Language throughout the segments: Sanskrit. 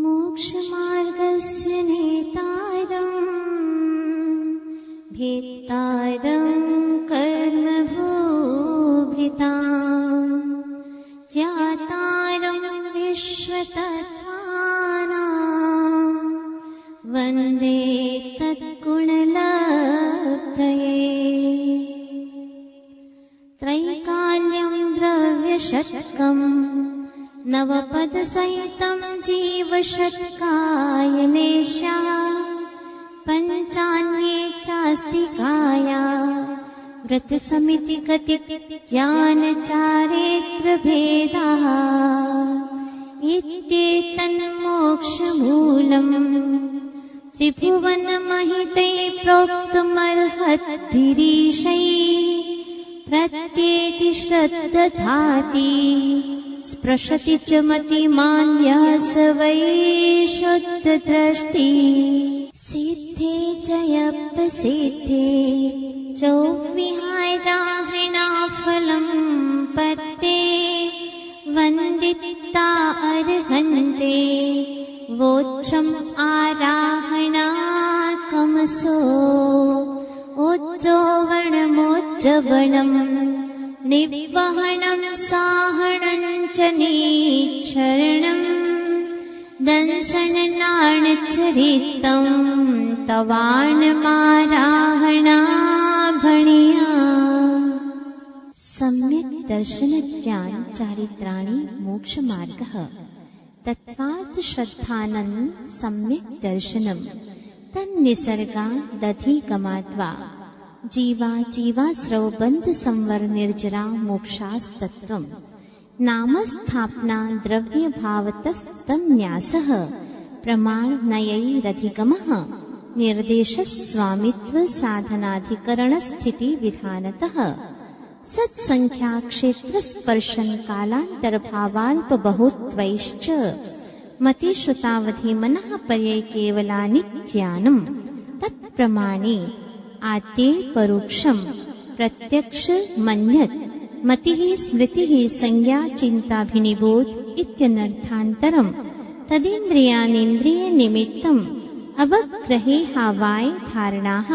मोक्षमार्गस्य नेतारम् भेत्तारं कर्मभूभृताम् ज्ञातारं विश्वतत्त्वानां वन्दे तत्गुणलब्धये। त्रैकाल्यं द्रव्यषट्कम् नवपदसहितं जीवषट्कायनेशा पञ्चान्ये चास्तिकाया व्रतसमितिगति ज्ञानचारेत्रभेदाः इत्येतन्मोक्षमूलम् त्रिभुवनमहिते प्रोक्तुमर्हद्भिरीशैः प्रत्येति श्रद्दधाति स्पृशति च मतिमान् यः स वै शुद्धद्रष्टि। सिद्धे च यप्यसिद्धे चौविहाय राहिणाफलम् पत्ते वन्दिता अर्हन्ते वोच्छम् आराहणाकमसो ओच्चोवणमोच्चवणम् निवहनं साहनं च नीच्छरणम् दंसननाणचरितं तवाणमाराहणाभणिया। सम्यक् दर्शनज्ञान चारित्राणि मोक्षमार्गः। तत्त्वार्थश्रद्धानं सम्यक् दर्शनं तन्निसर्गादधिगमाद्वा जीवा जीवाश्रवबन्ध संवर निर्जरा मोक्षास्तत्त्वम् नामस्थापना द्रव्यभावतस्तन्न्यासः प्रमाणनयैरधिगमः निर्देशस्वामित्व साधनाधिकरणस्थितिविधानतः सत्सङ्ख्याक्षेत्रस्पर्शन कालान्तरभावाल्पबहुत्वैश्च मतिश्रुतावधि मनः पर्यै केवलानि ज्ञानम् तत्प्रमाणे आद्ये परोक्षम् प्रत्यक्ष मन्यत् मतिः स्मृतिः संज्ञा चिन्ताभिनिबोध इत्यनर्थान्तरम् तदिन्द्रियानीन्द्रियनिमित्तम् अवग्रहे हावाय धारणाः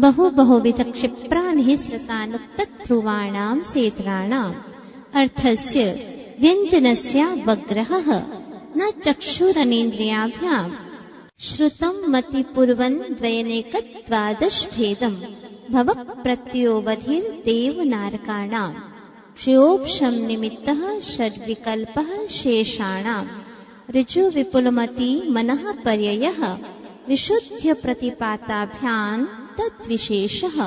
बहुविधक्षिप्रानिःसृतानुक्तध्रुवाणां सेतॄणाम् अर्थस्य व्यञ्जनस्यावग्रहः न चक्षुरनेन्द्रियाभ्याम् श्रुतं मतिपूर्वन् द्वयनेकद्वादशभेदम् भवप्रत्ययोवधिर्देवनारकाणाम् क्षयोपशम निमित्तः षड्विकल्पः शेषाणाम् ऋजुविपुलमति मनः पर्ययः विशुद्ध्यप्रतिपाताभ्याम् तद्विशेषः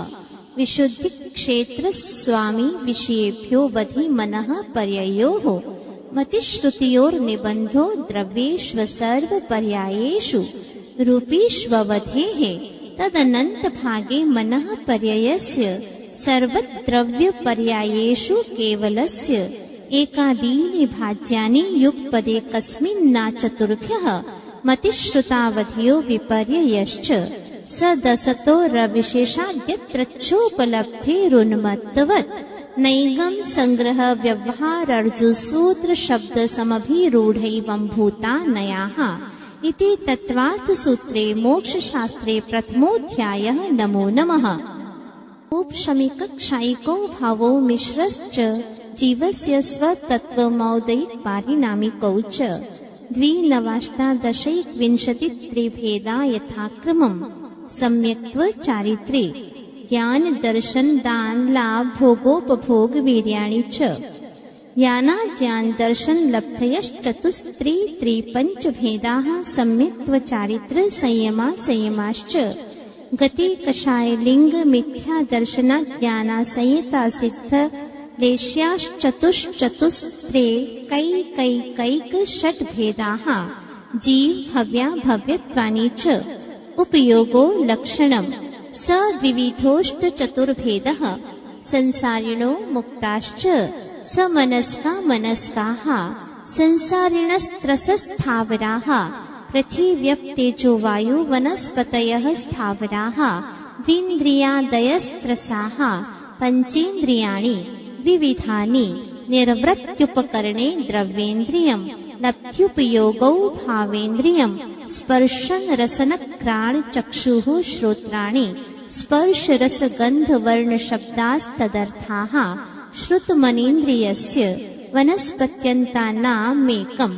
विशुद्धिक्षेत्रस्वामी विषयेभ्यो वधि मनः पर्ययोः मतिश्रुतियोर्निबन्धो द्रव्येष्वसर्वपर्यायेषु रूपीष्ववधेः तदनन्तभागे मनः पर्ययस्य सर्वद्रव्यपर्यायेषु केवलस्य एकादीनि भाज्यानि युगपदे कस्मिन्नाचतुर्भ्यः मतिश्रुतावधियो विपर्ययश्च सदसतो रविशेषाद्यत्रच्छोपलब्धेरुन्मत्तवत् नैगं संग्रह व्यवहारर्जुसूत्र शब्द समभिरूढैवम्भूता नयाः इति तत्त्वार्थसूत्रे मोक्षशास्त्रे प्रथमोऽध्यायः। नमो नमः। उपशमिकक्षायिको भावो मिश्रश्च जीवस्य स्वतत्त्वमौदैकपारिणामिकौ च द्विनवाष्टादशैकविंशतित्रिभेदा यथाक्रमम् सम्यक्त्व चारित्रे ज्ञान दर्शन दान लाभ भोगोपभोग वीर्याणि च ज्ञानाज्ञान दर्शन लब्धयश्चतुस्त्रि पंचभेदाः सम्यक्त्व चारित्र संयमा संयमाश्च गति कषाय लिंग मिथ्या दर्शना ज्ञाना संयता सिद्ध लेश्याश्चतुश्चतुस्त्रे कैक षट्भेदाः जीव भव्या भव्यत्वानि च उपयोगो लक्षणम् स द्विविधोष्टचतुर्भेदः संसारिणो मुक्ताश्च समनस्का मनस्काः संसारिणस्त्रसस्थावराः पृथिव्यप्तेजो वायु वनस्पतयः स्थावराः द्विन्द्रियादयस्त्रसाः पञ्चेन्द्रियाणि विविधानि निर्वृत्युपकरणे द्रव्येन्द्रियम् लब्ध्युपयोगौ भावेन्द्रियं स्पर्शन रसनक्राण चक्षुः श्रोत्राणि स्पर्श रस गंध वर्ण शब्दास्तदर्थाः श्रुतमनीन्द्रियस्य वनस्पत्यन्तानामेकं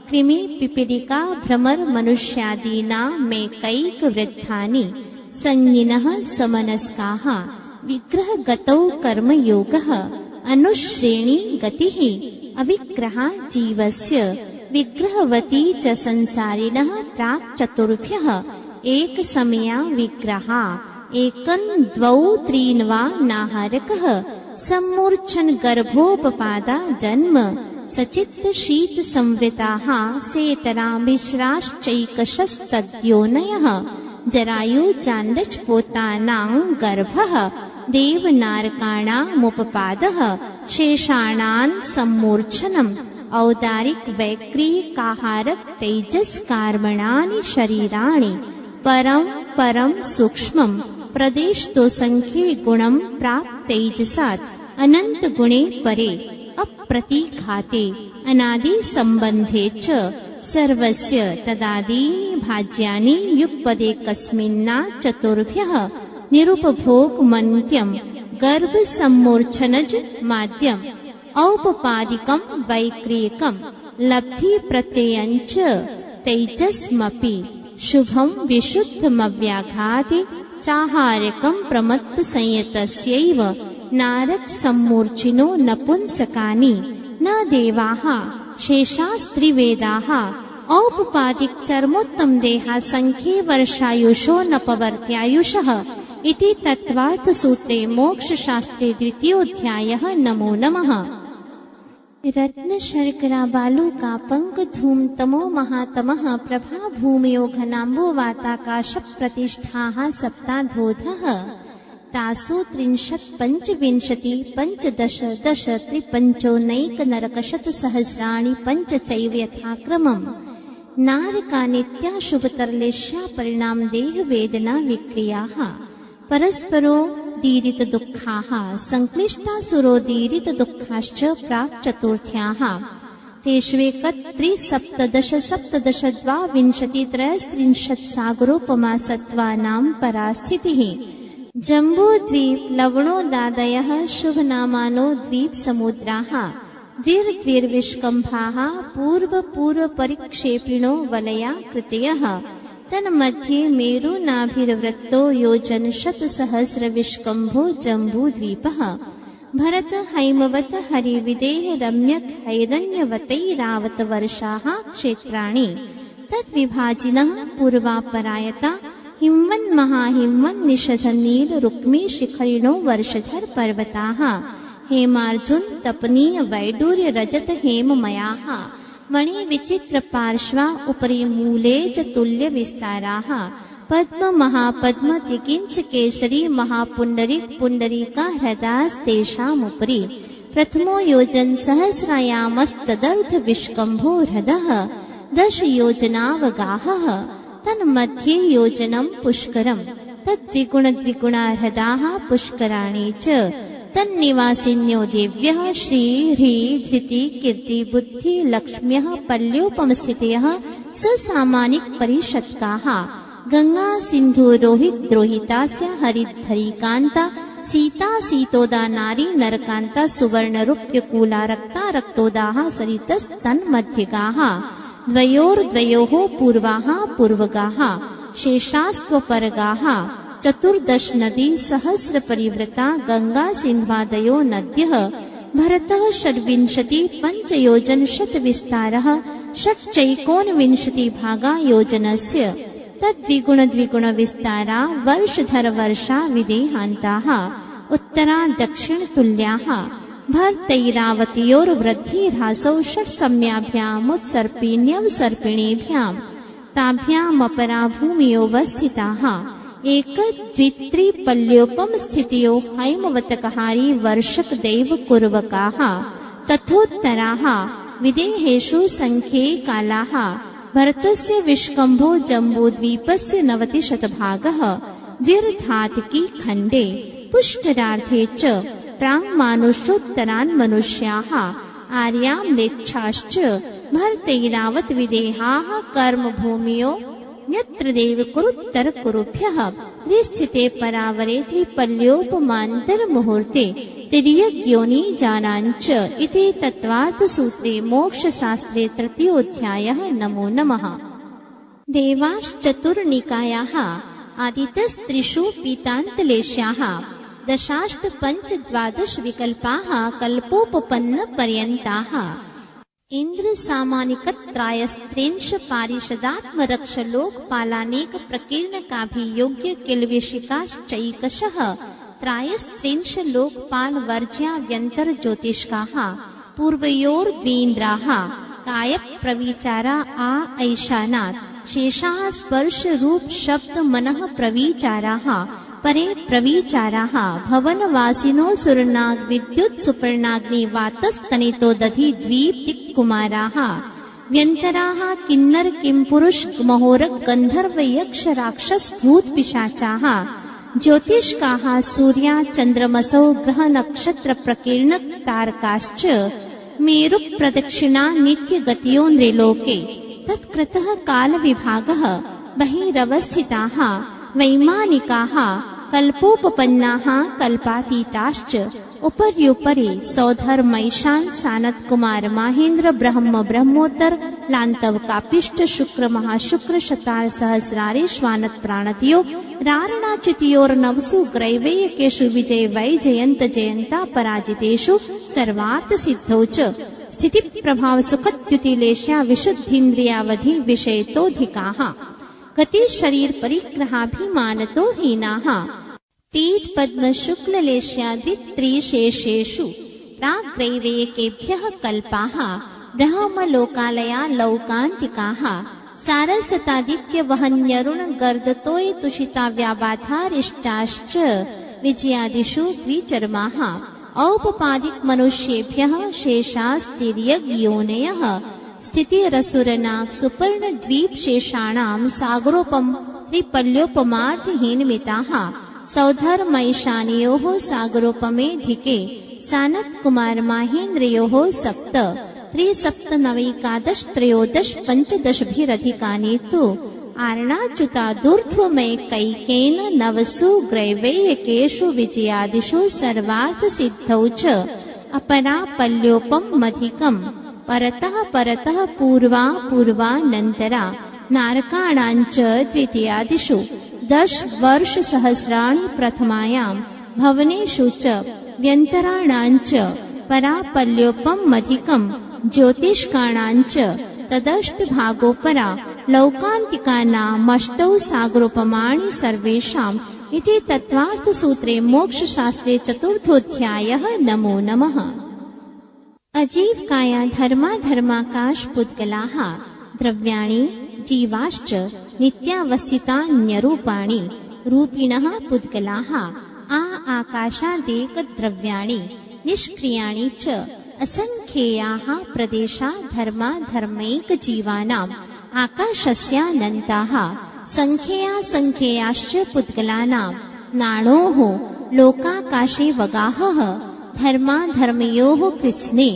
कृमि पिपीलिका भ्रमर मनुष्यादीनामेकैकवृद्धानि संज्ञिनः समनस्काः विग्रहगतौ कर्मयोगः अनुश्रेणी गतिः अविग्रहा जीवस्य विग्रहवती च संसारिणः प्राक् चतुर्भ्यः एकसमया विग्रहा एकं द्वौ त्रीन् वा नाहारकः सम्मूर्च्छन् गर्भोपपादा जन्म सचित्त शीत संवृताः सेतरा मिश्राश्चैकशस्तद्योनयः जरायु चाण्डच पोतानां गर्भः देवनारकाणामुपपादः शेषाणां सम्मूर्च्छनम् औदारिक वैक्रीकाहारक तेजस्कार्मणानि शरीराणि परं परं सूक्ष्मं प्रदेशतो संख्ये गुणं प्राप्त तेजसात् अनंत गुणे परे अप्रतिघाते अनादि संबंधे च सर्वस्य तदादीनि भाज्यानि युगपदे कस्मिन्ना चतुर्भ्यः निरुपभोग मन्त्यं गर्भ सम्मूर्च्छनज माद्यं औपपादिकं वैक्रियकं लब्धि प्रत्ययञ्च तेजस्मपि शुभं विशुद्धमव्याघाते चाहार्यकं प्रमत्त संयतस्यैव नारक सम्मूर्छिनो नपुंसकानि न देवाः शेषास्त्रिवेदाः औपपादिक चर्मोत्तम देहा संख्ये वर्षायुषो नपवर्त्यायुषः इति तत्त्वार्थ सूत्रे मोक्ष शास्त्रे द्वितीयोऽध्यायः। नमो नमः। रत्न शर्करा बालू का पंक धूम तमो महातमः प्रभा भूमयो घनाम्बो वाताकाश प्रतिष्ठाः सप्ताधोधः तासु 30 पंचविंशति पंचदश दश त्रिपंचोनैक नरकशत सहस्राणि पंच चैव यथाक्रमम् नारका नित्याशुभतरलेश्या परिणाम देह वेदना विक्रियाः परस्परो दीरित दुःखाः संक्लिष्टासुरोदीरित दुःखाश्च प्राक् चतुर्थ्याः तेष्वेकत्रिसप्तदश सप्तदश द्वाविंशति त्रयस्त्रिंशत् सागरोपमा सत्त्वानां परास्थितिः जम्बूद्वीप लवणोदादयः शुभनामानो द्वीप समुद्राः द्विर्विष्कम्भाः पूर्व परिक्षेपिणो वलया कृतयः तन्मध्ये मेरुनाभिर्वृत्तो योजन शतसहस्र विष्कम्भो जम्बूद्वीपः भरत हैमवत हरिविदेह रम्यक हैरण्यवतैरावत वर्षाः क्षेत्राणि तद्विभाजिनः पूर्वापरायता हिमवन् महाहिमवन् निषधनील रुक्मी शिखरिणो वर्षधर पर्वताः हेमार्जुन तपनीय वैडूर्य रजत हेममयाः मणि विचित्र पार्श्वा उपरि मूले च तुल्य विस्ताराः पद्म महापद्म तिकिंच केसरी महापुंडरीक पुंडरीका हृदास्तेषामुपरि प्रथमो योजन सहस्रायामस्तदर्ध विष्कम्भो हृदः 10 योजनावगाहः तन्मध्ये योजनं पुष्करम् तद्विगुणद्विगुणा हृदाः पुष्कराणि च तन्निवासिन्यो देव्यः श्री ह्री धृति कीर्ति बुद्धि लक्ष्म्यः पल्योपमस्थितयः ससामानिक परिषत्काः गंगा सिंधु रोहित द्रोहितास्य हरिद्धरिकान्ता सीता सीतोदा नारी नरकान्ता सुवर्ण रूप्यकूला रक्ता रक्तोदाः सरितस्तन्मध्यगाः द्वयोर्द्वयोः पूर्वाः पूर्वगाः शेषास्त्वपरगाः 14 नदी सहस्र परिवृता गंगा सिन्ध्वादयो नद्यः भरतः 26 पंचयोजन शत विस्तारः 6 भागा योजनस्य तद्विगुण द्विगुण विस्तारा वर्षधर वर्षा विदेहान्ताः उत्तरा दक्षिण तुल्याः भर्तैरावत्योर्वृद्धिर्हासौ 6 सम्याभ्यामुत्सर्पिण्यवसर्पिणीभ्याम् ताभ्यामपरा भूमियोवस्थिताः एक द्वित्रिपल्योपम स्थितियो हैमवतकहारी वर्षक दैव कुर्वकाः तथोत्तराः विदेहेषु संख्ये कालाः भरतस्य विष्कम्भो जम्बूद्वीपस्य 90 शतभागः द्विर्धातकी खण्डे पुष्करार्धे च प्राङ्मानुषोत्तरान् मनुष्याः आर्याम्लेच्छाश्च भर्तैरावत विदेहाः कर्म भूमियो यत्र देव कुरुत्तर कुरुभ्यः त्रिस्थिते परावरे त्रिपल्योपमान्तर मुहूर्ते तिर्यग्योनि जानाञ्च इति तत्त्वार्थसूत्रे मोक्षशास्त्रे तृतीयोऽध्यायः। नमो नमः। देवाश्चतुर्निकायाः आदितस्त्रिषु पीतान्तलेश्याः दशाष्टपञ्चद्वादश विकल्पाः कल्पोपपन्नपर्यन्ताः इन्द्रसामानिकत्रायस्त्रिंश पारिषदात्मरक्षलोकपालानेक प्रकीर्णकाभियोग्य किल्बिषिकाश्चैकशः त्रायस्त्रिंश लोकपालवर्ज्याव्यन्तर्ज्योतिष्काः पूर्वयोर्द्वीन्द्राः कायप्रविचारा ऐशानात् शेषाः स्पर्शरूप शब्द मनः प्रविचाराः परे प्रविचाराः भवनवासिनो सुरनाग विद्युत् सुपर्णाग्नि वातस्तनितो दधि द्वीप्तिकुमाराः व्यन्तराः किन्नर किंपुरुष महोरक गन्धर्व यक्ष राक्षस भूत पिशाचाः ज्योतिष्काः सूर्या चन्द्रमसौ ग्रह नक्षत्र प्रकीर्ण तारकाश्च मेरु प्रदक्षिणा नित्यगतियो नृलोके तत्कृतः कालविभागः बहिरवस्थिताः वैमानिकाः कल्पोपपन्नाः कल्पातीताश्च उपर्युपरि सौधर्मैशान सानत कुमार महेन्द्र ब्रह्म ब्रह्मोत्तर लांतव कापिष्ट शुक्र महाशुक्र शतार सहस्रारे श्वानत प्राणतियो रारणाचितियोर्नवसु ग्रैवेयकेषु विजय वै जयंत जयंता पराजितेषु सर्वार्थ सिद्धौ च स्थिति प्रभाव सुखत्युतिलेश्या विशुद्धीन्द्रियावधि विषयतोऽधिकाः गति शरीर परिग्रहाभिमानतो हीनाः पीत पद्म शुक्ललेश्यादित्रिशेषेषु प्राग्रैवेयकेभ्यः कल्पाः ब्रह्मलोकालया लौकान्तिकाः सारसतादित्य वहन्यरुण गर्दतोय तुषिता व्याबाधारिष्टाश्च विजयादिषु द्विचर्माः औपपादिक मनुष्येभ्यः शेषास्तिर्यग्योनयः स्थितिरसुरनाग सुपर्ण द्वीप शेषाणां सागरोपम त्रिपल्योपमार्थहीनमिताः सौधर्मैशानयोः सागरोपमेधिके सानत कुमार माहेन्द्रयोः सप्त त्रिसप्तनवैकादश त्रयोदश पञ्चदशभिरधिकानि तु आर्णाच्युतादूर्ध्वमैकैकेन नवसु ग्रैवेयकेषु विजयादिषु सर्वार्थसिद्धौ च अपरापल्योपमधिकम् परतः परतः पूर्वा पूर्वानन्तरा नारकाणाञ्च द्वितीयादिषु 10 वर्षसहस्राणि प्रथमायां भवनेषु च व्यन्तराणाञ्च परापल्योपमधिकम् ज्योतिष्काणाञ्च तदष्टभागोपरा लौकान्तिकानामष्टौ सागरोपमाणि सर्वेषाम् इति तत्त्वार्थसूत्रे मोक्षशास्त्रे चतुर्थोऽध्यायः। नमो नमः। अजीवकाया धर्माधर्माकाश पुद्गलाः द्रव्याणि जीवाश्च नित्यावस्थितान्यरूपाणि रूपिणः पुद्गलाः आकाशादेकद्रव्याणि निष्क्रियाणि च असङ्ख्येयाः प्रदेशा धर्माधर्मैकजीवानाम् आकाशस्यानन्ताः सङ्ख्ययासङ्ख्ययाश्च पुद्गलानाम् नाणोः लोकाकाशे वगाहः धर्माधर्मयोः कृत्स्ने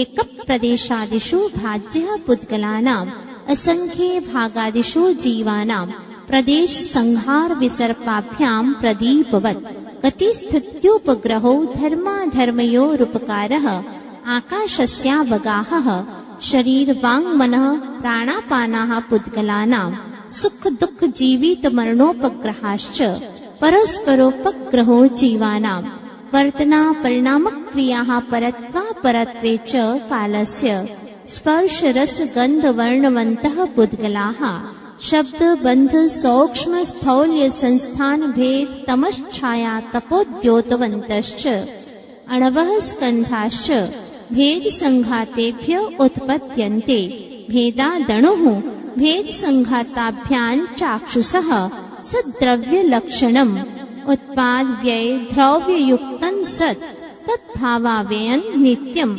एकप्रदेशादिषु भाज्यः पुद्गलानाम् असङ्ख्ये भागादिषु जीवानाम् प्रदेश संहार विसर्पाभ्याम् प्रदीपवत् गतिस्थित्युपग्रहो धर्माधर्मयोरुपकारः आकाशस्यावगाहः शरीर वाङ् मनः प्राणापानाः पुद्गलानाम् सुख दुःख जीवित मरणोपग्रहाश्च परस्परोपग्रहो जीवानाम् वर्तना परिणामक्रियाः परत्वापरत्वे च कालस्य स्पर्श रस गन्ध वर्णवन्तः पुद्गलाः शब्द बन्ध सौक्ष्म स्थौल्य संस्थान भेद तमश्छाया तपोद्योतवन्तश्च अणवः स्कन्धाश्च भेद संघातेभ्य उत्पद्यन्ते भेदादणुः भेद संघाताभ्याम् चाक्षुषः सद्द्रव्यलक्षणम् उत्पाद व्यय द्रव्ययुक्तं सत् तद्भावाव्ययम् नित्यम्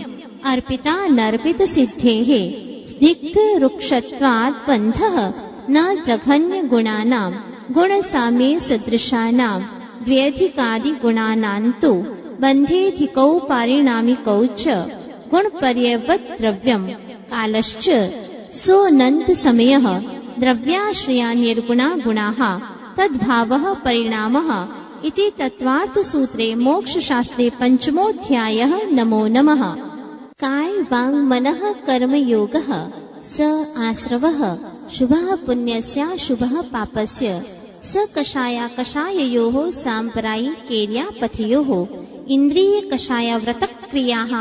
अर्पितानर्पित सिद्धेः स्निग्ध रुक्षत्वात् बन्धः न जघन्य गुणानाम् गुणसाम्ये सदृशानाम् द्व्यधिकादि गुणानाम् तु बन्धेधिकौ पारिणामिकौ च गुणपर्यवत् द्रव्यम् कालश्च सोऽनन्त समयः द्रव्याश्रया निर्गुणा गुणाः तद्भावः परिणामः इति तत्त्वार्थसूत्रे मोक्षशास्त्रे पंचमोऽध्यायः। नमो नमः। काय वाङ् मनः कर्मयोगः स आश्रवः शुभः पुण्यस्य शुभः पापस्य स कषाया कषाययोः साम्प्रदायिकेर्यापथयोः इन्द्रिय कषाय व्रतक्रियाः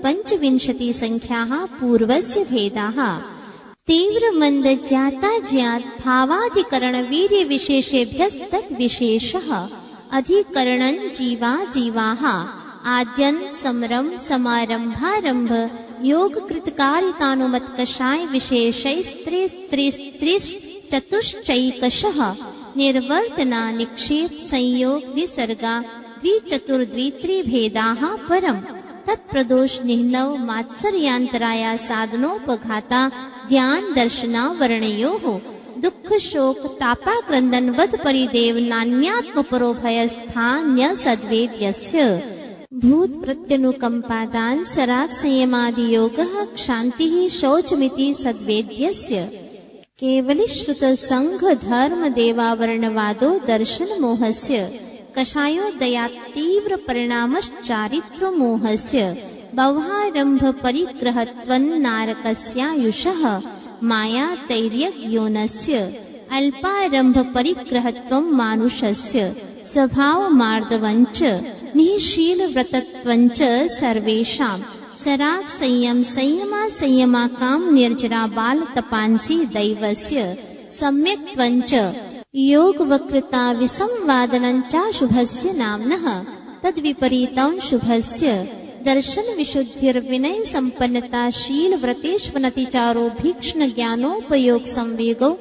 पंचविंशति संख्याः पूर्वस्य भेदाः तीव्र मंद ज्ञाता ज्ञात भावाधिकरण वीर्य विशेषेभ्यस्तद् विशेषः अधिकरणं जीवा जीवाः आद्यन् समरं समारंभारंभ योग कृतकारितानुमत कषाय विशेषैस्त्रिश्चतुश्चैकशः निर्वर्तना निक्षेप संयोग निसर्गा द्विचतुर्द्वित्रिभेदाः परम् तत्प्रदोष निह्नव मात्सर्यान्तराया साधनोपघाता ज्ञान दर्शनावरणयोः दुःख शोक तापाक्रंदन वद परिदेव नान्यात्मपरो भयस्थान्य सद्वेद्यस्य भूत प्रत्यनुकंपादान सराग संयमादि योगः क्षान्तिः शौचमिति सद्वेद्यस्य केवली श्रुत संघ धर्म देवावरणवादो दर्शन मोहस्य कषायोदया तीव्र परिणामश्चारित्र मोहस्य बह्वारंभ परिग्रहत्वन्नारकस्यायुषः माया तैर्यग्योनस्य अल्पारंभ परिग्रहत्वं मानुषस्य स्वभाव मार्दवञ्च निःशील व्रतत्वञ्च सर्वेषां सराग संयमा काम निर्जरा बाल तपांसी दैवस्य सम्यक्त्वञ्च योग वक्रता विसंवादनञ्चा शुभस्य नाम्नः तद्विपरीतं शुभस्य दर्शन विशुद्धिर्विनय संपन्नता शील व्रतेष्वनतिचारो भीक्ष्ण ज्ञानोपयोग संवेगो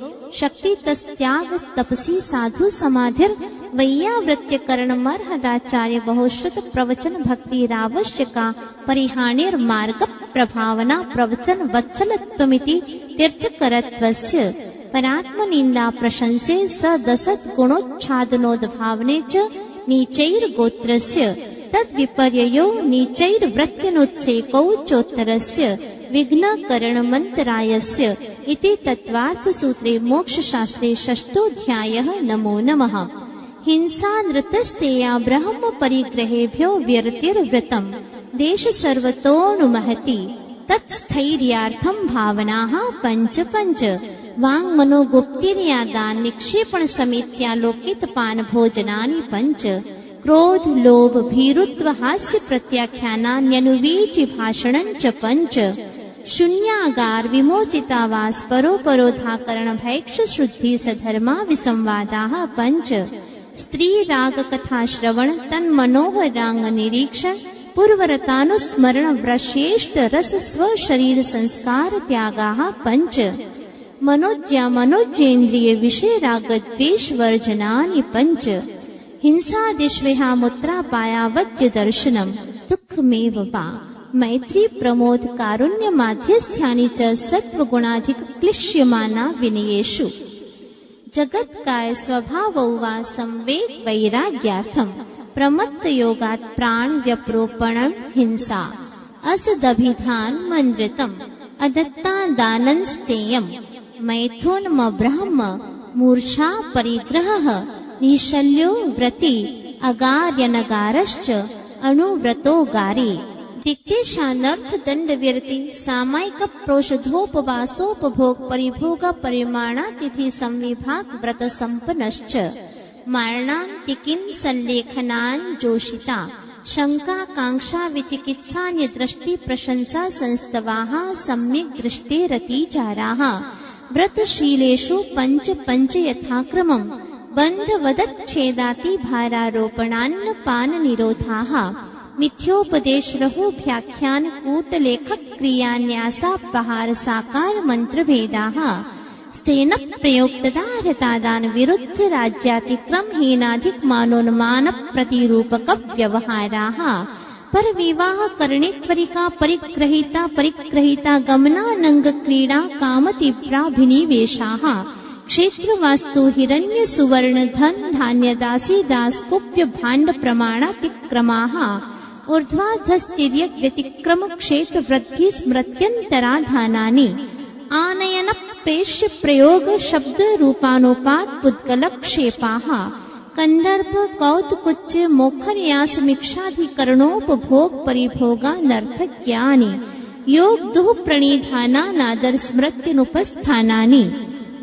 शक्ति तस्त्याग तपसी साधु समाधिर वैयावृत्य करणमर्हदाचार्य बहुश्रुत प्रवचन भक्ति रावश्यका परिहानिर मार्ग प्रभावना प्रवचन वत्सलत्वमिति तीर्थकरत्वस्य परात्मनिंदा प्रशंसे सदसत् गुणोच्छादनोद्भावने च नीचैर्गोत्रस्य तद्विपर्ययो नीचैर्वृत्त्यनुत्सेकौ चोत्तरस्य विघ्नकरणमन्तरायस्य इति तत्त्वार्थसूत्रे मोक्षशास्त्रे षष्ठोऽध्यायः। नमो नमः। हिंसा नृतस्तेया ब्रह्म परिग्रहेभ्यो व्यरतिर्वृतम् देश सर्वतोऽनुमहति तत्स्थैर्यार्थं भावनाः पंच वाङ् मनोगुप्तिर्यादान् निक्षेपण समेत्यालोकित पान भोजनानि पंच क्रोध लोभ भीरुत्व हास्य प्रत्याख्यानान्यनुवीचि भाषणं च पंच शून्यागार विमोचितावास परोपरोधाकरण भैक्ष शुद्धि सधर्मा विसंवादाः पंच स्त्री राग कथा श्रवण तन्मनोहरांग निरीक्षण पूर्वरतानुस्मरण व्रश्रेष्ठ रस स्व शरीर संस्कार त्यागाः पंच मनोज्ञेन्द्रिय विषय राग द्वेष वर्जनानि पंच हिंसादिष्वेहा मुत्रापायावद्य दर्शनम दुःखमेव वा मैत्री प्रमोद कारुण्य माध्यस्थ्यानि च सत्वगुणाधिक क्लिश्यमाना विनयेषु जगत्काय स्वभावौ वा संवेग वैराग्यार्थम प्रमत्त योगात् प्राण व्यप्रोपणं हिंसा असदभिधान मन्द्रितम अदत्ता दानंस्तेयम् मैथुनम ब्रह्म मूर्छा परिग्रहः निशल्यो व्रति अगार्यनगारश्च अणुव्रतो गारी दिक्तेशानर्थ दंड विरति सामायिक प्रोषधोपवासोपभोग परिभोग परिमाणातिथि संविभाग व्रत संपन्नश्च मारणान्तिकीं संलेखनान् जोषिता शंका कांक्षा विचिकित्सान्य दृष्टि प्रशंसा संस्तवाः सम्यक् दृष्टेरतिचाराः व्रतशीलेषु पंच यथाक्रमम् बन्धवदच्छेदाति भारारोपणान्न पान निरोधाः मिथ्योपदेशरहो व्याख्यान कूटलेखक क्रियान्यासापहार साकार मंत्र भेदाः स्तेन प्रयोक्तदारतादान विरुद्ध राज्यातिक्रम हीनाधिक मानोन्मान प्रतिरूपक व्यवहाराः पर विवाह करणे त्वरिका परिग्रहिता गमनानंग क्रीडा कामतीव्राभिनिवेशाः क्षेत्र वास्तु हिरण्य सुवर्ण धन धान्य दासी दास कुप्य भाण्ड प्रमाणातिक्रमाः ऊर्ध्वाधस्तिर्यक् व्यतिक्रम क्षेत्र वृद्धि स्मृत्यन्तराधानानि आनयन प्रेष्य प्रयोग शब्द रूपानुपात पुद्गलक्षेपाः कंदर्प कौतुकुच्च मोखर्यास मिक्षाधिकरणोपभोग परिभोगानर्थज्ञानि योग दुः प्रणिधानानादर स्मृत्यनुपस्थानानि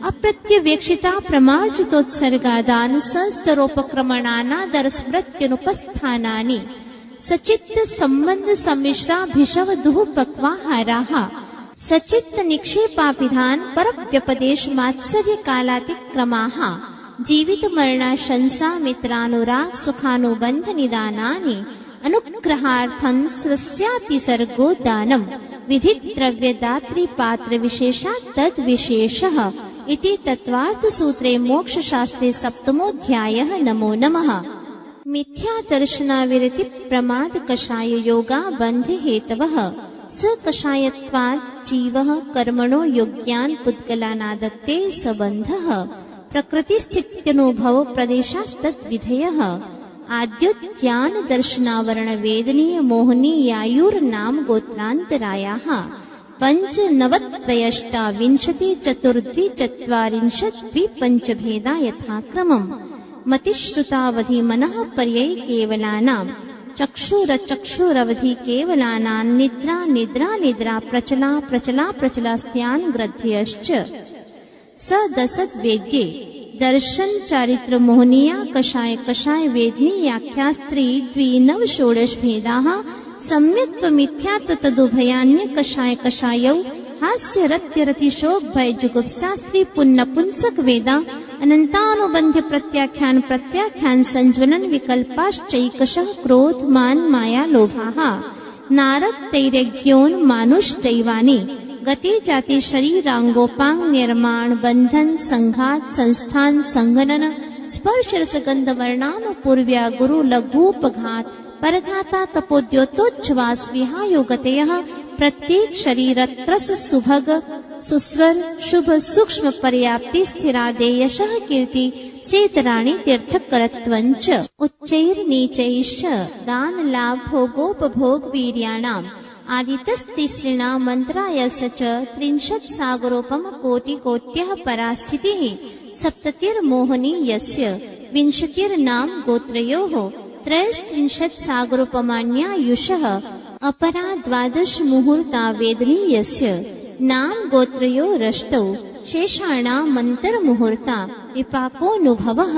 अप्रत्यवेक्षिता प्रमार्जितोत्सर्गादान संस्तरोपक्रमणानादर स्मृत्यनुपस्थानानि सचित्त संबंध सम्मिश्राभिषव दुः पक्वाहाराः सचित्त निक्षेपाभिधान परव्यपदेश मात्सर्य कालातिक्रमाः जीवित मरणाशंसा मित्रानुराग सुखानुबंध निदानानि अनुग्रहार्थं स्वस्यातिसर्गो दानम् विधि द्रव्य दात्री पात्र विशेषात् तद् विशेषः इति तत्वार्थ सूत्रे मोक्ष शास्त्रे सप्तमोऽध्यायः। नमो नमः। मिथ्या दर्शनाविरति प्रमाद कषाय योगा बंध हेतवः स कषायत्वात् जीवः कर्मणो योग्यान् पुद्गलानादत्ते सबन्धः प्रकृतिस्थित्यनुभव प्रदेशास्तद्विधयः आद्योज्ञान दर्शनावरण वेदनीय मोहनीयायुर्नाम गोत्रान्तरायाः पञ्चनवत्वयष्टाविंशति चतुर्द्वि चत्वारिंशद्वि पञ्चभेदा यथाक्रमम् मतिश्रुतावधि मनः पर्यै केवलानां चक्षुरवधि केवलानां निद्रा निद्रा निद्रा प्रचला प्रचला प्रचलास्त्यान् ग्रध्यश्च स दशद्वेद्ये दर्शन चारित्र मोहनीया कषाय कषाय वेदनीयाख्यास्त्री द्विनव षोडश भेदाः सम्यक्त्व मिथ्यात्व तदुभयान्य कषाय कषायौ हास्य रत्य रतिशोक भय जुगुप्सास्त्री पुन्न पुंसक वेदा अनंतानुबंध्य प्रत्याख्यान प्रत्याख्यान संज्वलन विकल्पाश्चैकशः क्रोध मान माया लोभाः नारद तैरज्ञोन मानुष दैवानि गति जाति शरीरांगोपांग निर्माण बंधन संघात संस्थान संघनन स्पर्श रसगंध वर्णानु पूर्व्या गुरु लघुपघात परघाता तपोद्योतोच्छ्वास विहायो गतयः प्रत्येक शरीरत्रस सुभग सुस्वर शुभ सूक्ष्म पर्याप्ति स्थिरादेयशः कीर्ति चेतराणि तीर्थकरत्वञ्च उच्चैर्नीचैश्च दान लाभ भोगोपभोग वीर्याणाम् आदितस्तिसृणां मन्त्रायस्य च 30 सागरोपम कोटिकोट्यः परास्थितिः सप्ततिर्मोहनीयस्य 20 गोत्रयोः 33 सागरोपमान्यायुषः अपरा 12 मुहूर्ता वेदनीयस्य नाम गोत्रयोरष्टौ शेषाणां मन्तर्मुहूर्ता विपाकोऽनुभवः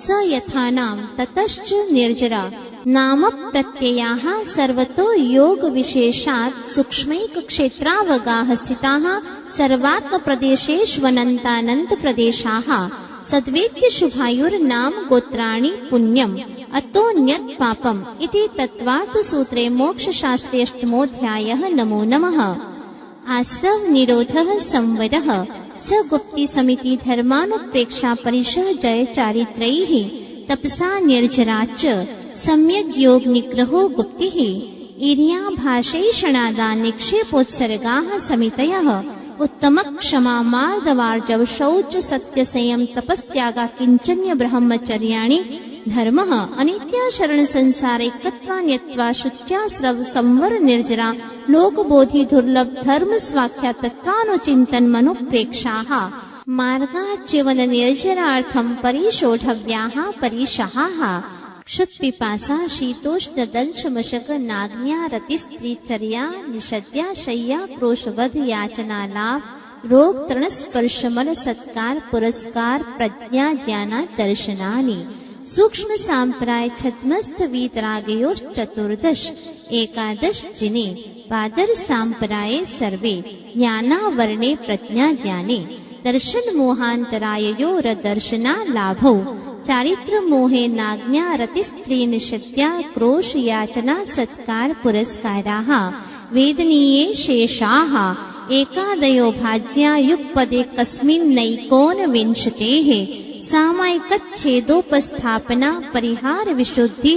स यथानां ततश्च निर्जरा नाम प्रत्ययाः सर्वतो योग विशेषात् सूक्ष्मैक क्षेत्रावगाः स्थिताः सर्वात्म प्रदेशेष्वनन्तानन्त प्रदेशाः सद्वेद्य शुभायुर्नाम गोत्राणि पुण्यम् अतोऽन्यत् पापम् इति तत्वार्थ सूत्रे मोक्ष शास्त्रे अष्टमोऽध्यायः। नमो नमः। आश्रव निरोधः संवरः स गुप्ति समिति धर्मानुप्रेक्षा परिशः जय चारित्रैः तपसा निर्जराच सम्यग् योग निग्रहो गुप्तिः ईर्याभाषैषणादा निक्षेपोत्सर्गाः समितयः उत्तम क्षमा मार्दवार्जव शौच सत्य संयम तपस्त्यागा किंचन्य ब्रह्मचर्याणि धर्मः अनित्या शरण संसारैकत्वान्यत्वा शुच्यास्रव संवर निर्जरा लोकबोधि दुर्लभ धर्म स्वाख्या तत्त्वानुचिन्तन मनुप्रेक्षाः मार्गाच्यवन निर्जरार्थं परिशोढव्याः परिशहाः क्षुत्पिपासा शीतोष्ण दंशमशक नाग्न्या रतिस्त्रीचर्या निषद्या शय्या क्रोशवध याचना लाभ रोग तृण स्पर्शमल सत्कार पुरस्कार प्रज्ञा ज्ञाना दर्शनानि सूक्ष्म सांप्राय छद्मस्थ वीतरागयोश्चतुर्दश एकादश जिने पादर सांप्राये सर्वे ज्ञानावर्णे प्रज्ञा ज्ञाने दर्शन मोहान्तराययोर दर्शना लाभौ चारित्र मोहे नाज्ञा रतिस्त्री निषद्या क्रोश याचना सत्कार पुरस्काराः वेदनीये शेषाः एकादयो भाज्या युगपदे कस्मिन्नैकोनविंशतेः सामायिकच्छेदोपस्थापना परिहार विशुद्धि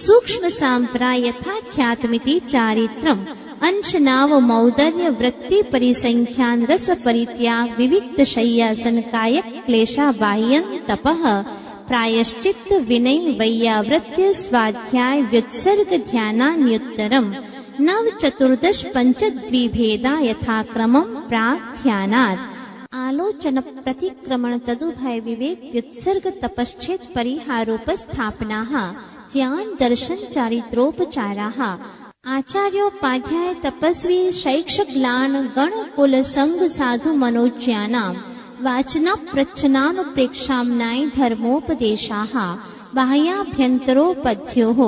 सूक्ष्म सांप्राय यथाख्यातमिति चारित्रम् अंशनाव मौदर्य वृत्ति परिसंख्यान रस परित्याग विविक्त शय्यासन कायक क्लेशा बाह्यं तपः प्रायश्चित्त विनय वैयावृत्य स्वाध्याय व्युत्सर्ग ध्यानान्युत्तरम नव चतुर्दश पंचद्विभेदा यथाक्रमं प्राक ध्यानात् आलोचन प्रतिक्रमण तदुभय विवेक व्युत्सर्ग तपश्चेत परिहारोपस्थापनाः ज्ञान दर्शन चारित्रोपचाराः आचार्योपाध्याय तपस्वी शैक्षक ग्लान गण कुल संग साधु मनोज्ञानां वाचना प्रच्छनानुप्रेक्षाम्नाय धर्मोपदेशाः बाह्याभ्यन्तरोपद्योः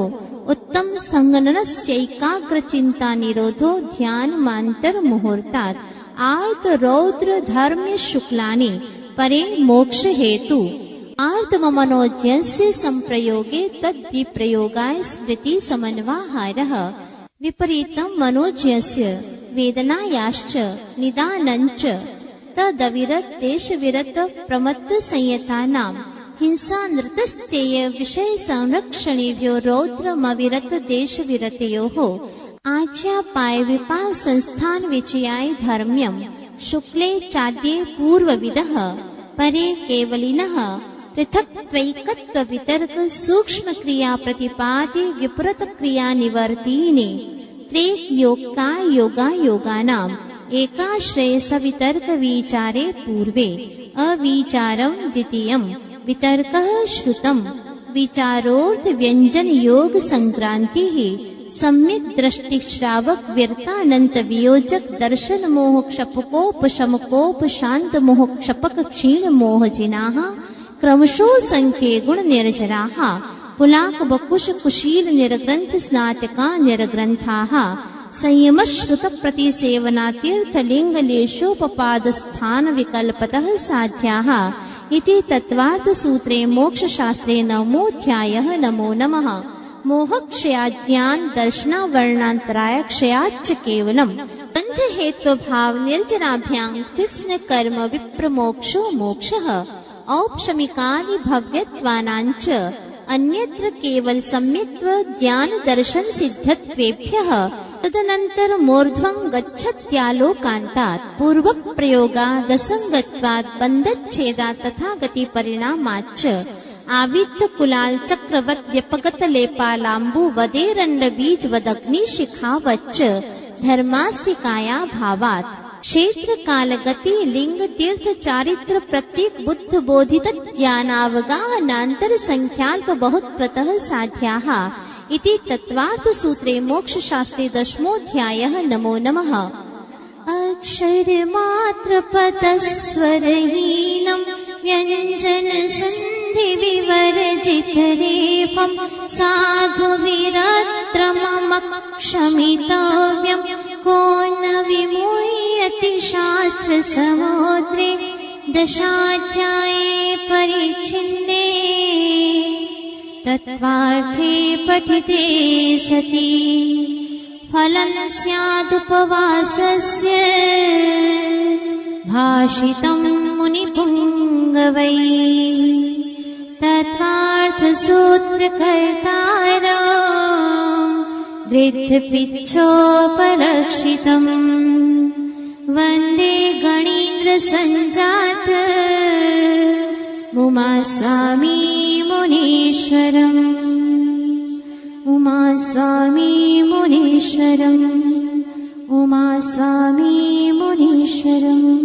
उत्तम संगननस्यैकाग्र चिंता निरोधो ध्यान मांतर मुहूर्तात् आर्त रौद्र धर्म्य शुक्लानि परे मोक्ष हेतु आर्तम मनोज्ञस्य संप्रयोगे तद्विप्रयोगाय स्मृति समन्वाहारः विपरीतं मनोज्ञस्य वेदनायाश्च निदानञ्च तदविरत देशविरत प्रमत्त संयतानां हिंसा नृतस्तेय विषय संरक्षणेभ्यो रौद्रमविरत देशविरतयोः आज्ञापाय विपाक संस्थान विचयाय धर्म्यं शुक्ले चाद्ये पूर्वविदः परे केवलिनः पृथक्त्वैकत्व वितर्क सूक्ष्म क्रिया प्रतिपाद्य विपरीत क्रिया निवर्तिने त्रेक योगा योगा योगानाम् एकाश्रय सवितर्क विचारे पूर्वे अविचारं द्वितीयम् वितर्कः श्रुतम् विचारोर्थ व्यंजन योग संक्रांतिः सम्यक् दृष्टि श्रावक व्यर्तानंत वियोजक दर्शन मोह क्षपकोप शमकोप शांत मोह क्षपक क्षीण मोह जिनाः क्रमशो संख्ये गुण निर्जराः पुलाक बकुश कुशील निर्ग्रंथ स्नातका निर्ग्रंथाः संयमश्रुत प्रतिसेवना तीर्थलिंग लेशोपपाद स्थान विकल्पतः साध्याः इति तत्वार्थ सूत्रे मोक्ष शास्त्रे नवमोऽध्यायः। नमो नमः। मोहक्षयाज्ञान दर्शना वर्णांतराय क्षयाच्च केवलम् बंध हेतु भाव निर्जराभ्यां कृष्ण कर्म विप्रमोक्षो मोक्षः औपशमिकानि भव्यत्वानांच अन्यत्र केवल सम्यक्त्व ज्ञान दर्शन सिद्धत्वेभ्यः तदनंतर मूर्ध्वं गच्छत्यालोकान्तात् पूर्व प्रयोगादसंगत्वात् बन्धच्छेदात् तथा गति परिणामाच्च आवित्त कुलाल चक्रवत व्यपगत लेपालाम्बु वदेरण्ड बीज वदग्नि शिखावच्च धर्मास्तिकाया भावात् क्षेत्र काल गति लिंग तीर्थ चारित्र प्रत्येक बुद्ध बोधित ज्ञानावगाहनांतर संख्याल्प बहुत्वतः साध्याः इति तत्वार्थ सूत्रे मोक्ष शास्त्रे दशमोऽध्यायः। नमो नमः। अक्षर मात्र पदस्वरहीनं व्यञ्जन संधि विवर्जित रेफं साधु विरत्रमक्षमितव्यं को न विमुह्यति शास्त्र समुद्रे दशाध्याये परिच्छिन्ने तत्त्वार्थे पठिते सति फलं स्यादुपवासस्य भाषितं मुनिपुङ्गवैः तत्त्वार्थसूत्रकर्तारं वृद्धपिच्छोपरक्षितम् वन्दे गणीन्द्रसञ्जात उमास्वामी मुनीश्वरम् उमास्वामी मुनीश्वरम् उमास्वामी मुनीश्वरम्।